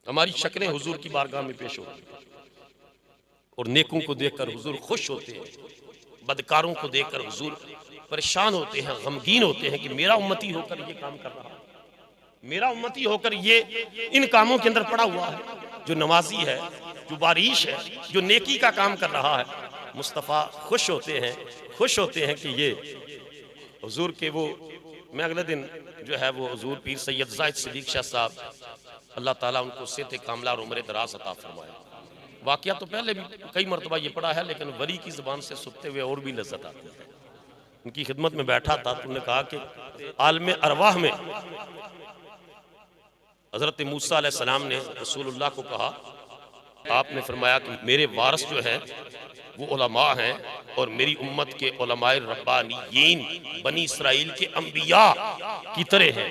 ہماری شکلیں حضور کی بارگاہ میں پیش ہوتی ہیں اور نیکوں کو دیکھ کر حضور خوش ہوتے ہیں، بدکاروں کو دیکھ کر حضور پریشان ہوتے ہیں، غمگین ہوتے ہیں کہ میرا امتی ہو کر یہ کام کر رہا ہے، میرا امتی ہو کر یہ ان کاموں کے اندر پڑا ہوا ہے، جو نمازی ہے، جو باریش ہے، جو نیکی کا کام کر رہا ہے۔ مصطفیٰ خوش ہوتے ہیں کہ یہ حضور کے وہ، میں اگلے دن جو ہے وہ حضور پیر سید زاہد صدیق شاہ صاحب اللہ تعالیٰ ان کو صحت کاملہ اور عمر دراز عطا فرمائے۔ واقعہ تو پہلے بھی کئی مرتبہ یہ پڑھا ہے، لیکن ولی کی زبان سے سنتے ہوئے اور بھی لذت آتی ہے۔ ان کی خدمت میں بیٹھا تھا تو انہوں نے کہا کہ عالم ارواح میں حضرت موسیٰ علیہ السلام نے رسول اللہ کو کہا، آپ نے فرمایا کہ میرے وارث جو ہیں وہ علماء ہیں اور میری امت کے علماء ربانیین بنی اسرائیل کے انبیاء کی طرح ہیں،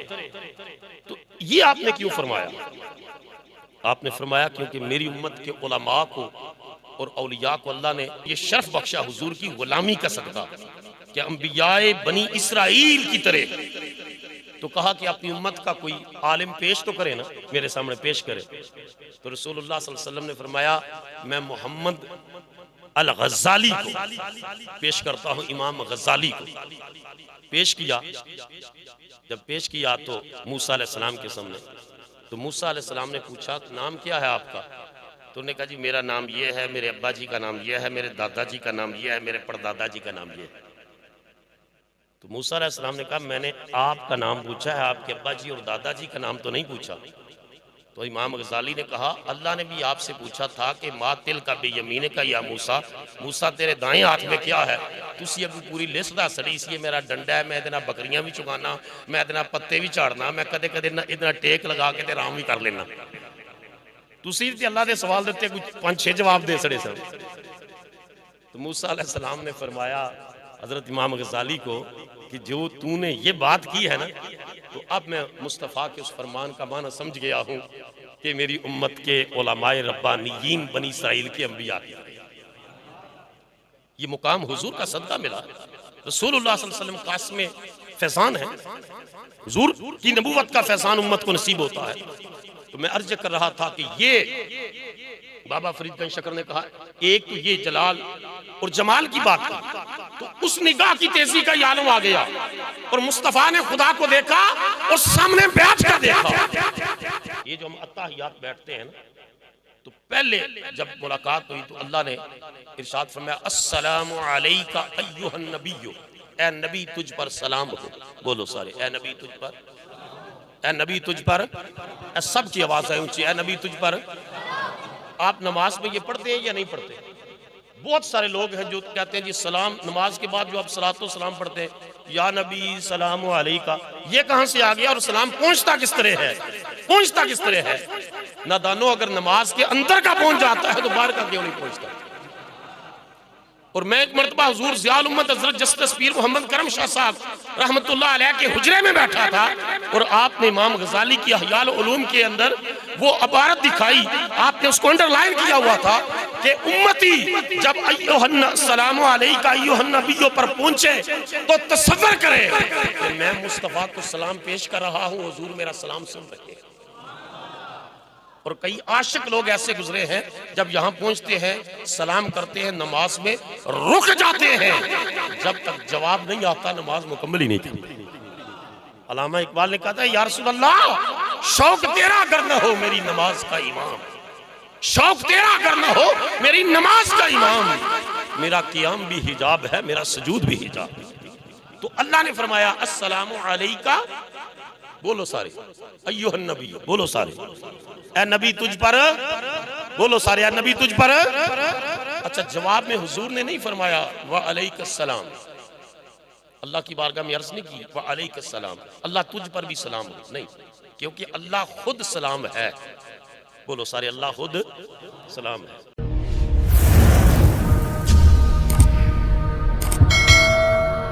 تو یہ آپ نے کیوں فرمایا؟ آپ نے فرمایا کیونکہ میری امت کے علماء کو اور اولیاء کو اللہ نے یہ شرف بخشا حضور کی غلامی کا صدقہ کہ انبیاء بنی اسرائیل کی طرح۔ تو کہا کہ اپنی امت کا کوئی عالم پیش تو کرے نا، میرے سامنے پیش کرے۔ تو رسول اللہ صلی اللہ علیہ وسلم نے فرمایا میں محمد الغزالی کو پیش کرتا ہوں، امام غزالی کو پیش کیا۔ جب پیش کیا تو موسیٰ علیہ السلام کے سامنے، تو موسیٰ علیہ السلام نے پوچھا نام کیا ہے آپ کا؟ تو انہوں نے کہا جی میرا نام یہ ہے، میرے ابا جی کا نام یہ ہے، میرے دادا جی کا نام یہ ہے، میرے پردادا جی کا نام یہ ہے۔ تو موسیٰ علیہ السلام نے کہا میں نے آپ کا نام پوچھا ہے، آپ کے ابا جی اور دادا جی کا نام تو نہیں پوچھا۔ تو امام غزالی نے کہا اللہ نے بھی آپ سے پوچھا تھا کہ ما تلک بیمینک یا موسیٰ، موسیٰ تیرے دائیں ہاتھ میں کیا ہے؟ تسی ابھی پوری لسٹ دا سڑی سی میرا ڈنڈا ہے، میں ادنا بکریاں بھی چگانا، میں ادنا پتے بھی چاڑنا، میں کدے کدے ادنا ٹیک لگا کے تے رام بھی کر لینا۔ تسی تے اللہ دے سوال دیتے کچھ 5-6 جواب دے سڑے سن۔ تو موسیٰ علیہ السلام نے فرمایا حضرت امام غزالی کو کہ جو تو نے یہ بات کی ہے نا، تو اب میں مصطفیٰ کے اس فرمان کا معنی سمجھ گیا ہوں کہ میری امت کے علماء ربانیین بنی اسرائیل کے انبیاء کی۔ یہ مقام حضور کا صدقہ ملا، رسول اللہ صلی اللہ علیہ وسلم قاسم فیضان ہے، حضور کی نبوت کا فیضان امت کو نصیب ہوتا ہے۔ تو میں عرض کر رہا تھا کہ یہ بابا فرید بن شکر نے کہا ایک تو یہ جلال اور جمال کی بات کی، تو اس نگاہ کی تیزی کا یہ عالم آ گیا اور مصطفیٰ نے خدا کو دیکھا اور سامنے بیٹھ کر دیکھا۔ یہ جو ہم اتحیات بیٹھتے ہیں نا، تو پہلے جب ملاقات ہوئی تو اللہ نے ارشاد فرمایا السلام علیکہ ایہا النبی، اے نبی تجھ پر سلام ہو۔ بولو سارے اے نبی تجھ پر، اے نبی تجھ پر، اے سب کی آواز ہے اونچی، اے نبی تجھ پر۔ آپ نماز میں یہ پڑھتے ہیں یا نہیں پڑھتے؟ بہت سارے لوگ ہیں جو کہتے ہیں جی سلام نماز کے بعد جو آپ صلاۃ و سلام پڑھتے ہیں یا نبی سلام علیکہ، یہ کہاں سے آ گیا اور سلام پہنچتا کس طرح ہے؟ پہنچتا کس طرح ہے؟ نادانو اگر نماز کے اندر کا پہنچ جاتا ہے تو باہر کا کیوں نہیں پہنچتا؟ اور میں ایک مرتبہ حضور ضیاء الامت حضرت جسٹس پیر محمد کرم شاہ صاحب رحمت اللہ علیہ کے حجرے میں بیٹھا تھا اور آپ نے امام غزالی کی احیاء العلوم کے اندر وہ عبارت دکھائی، آپ نے اس کو انڈرلائن کیا ہوا تھا کہ امتی جب ایوہ السلام علیکہ ایوہ النبیوں پر پہنچے تو تصور کرے کہ میں مصطفیٰ کو سلام پیش کر رہا ہوں، حضور میرا سلام سن رہے ہیں۔ اور کئی عاشق لوگ ایسے گزرے ہیں جب یہاں پہنچتے ہیں سلام کرتے ہیں نماز میں رک جاتے ہیں، جب تک جواب نہیں آتا نماز مکمل ہی نہیں کرتے۔ علامہ اقبال نے کہا تھا یا رسول اللہ شوق تیرا اگر نہ ہو میری نماز کا امام، شوق تیرا اگر نہ ہو میری نماز کا امام، میرا قیام بھی حجاب ہے میرا سجود بھی حجاب ہے۔ تو اللہ نے فرمایا السلام علیکہ، بولو سارے ایوہ النبی، بولو سارے اے نبی تجھ پر، بولو سارے اے نبی تجھ پر۔ اچھا جواب میں حضور نے نہیں فرمایا وعلیک السلام، اللہ کی بارگاہ میں عرض نہیں کی وعلیک السلام اللہ تجھ پر بھی سلام ہو، نہیں، کیونکہ اللہ خود سلام ہے۔ بولو سارے اللہ خود سلام ہے۔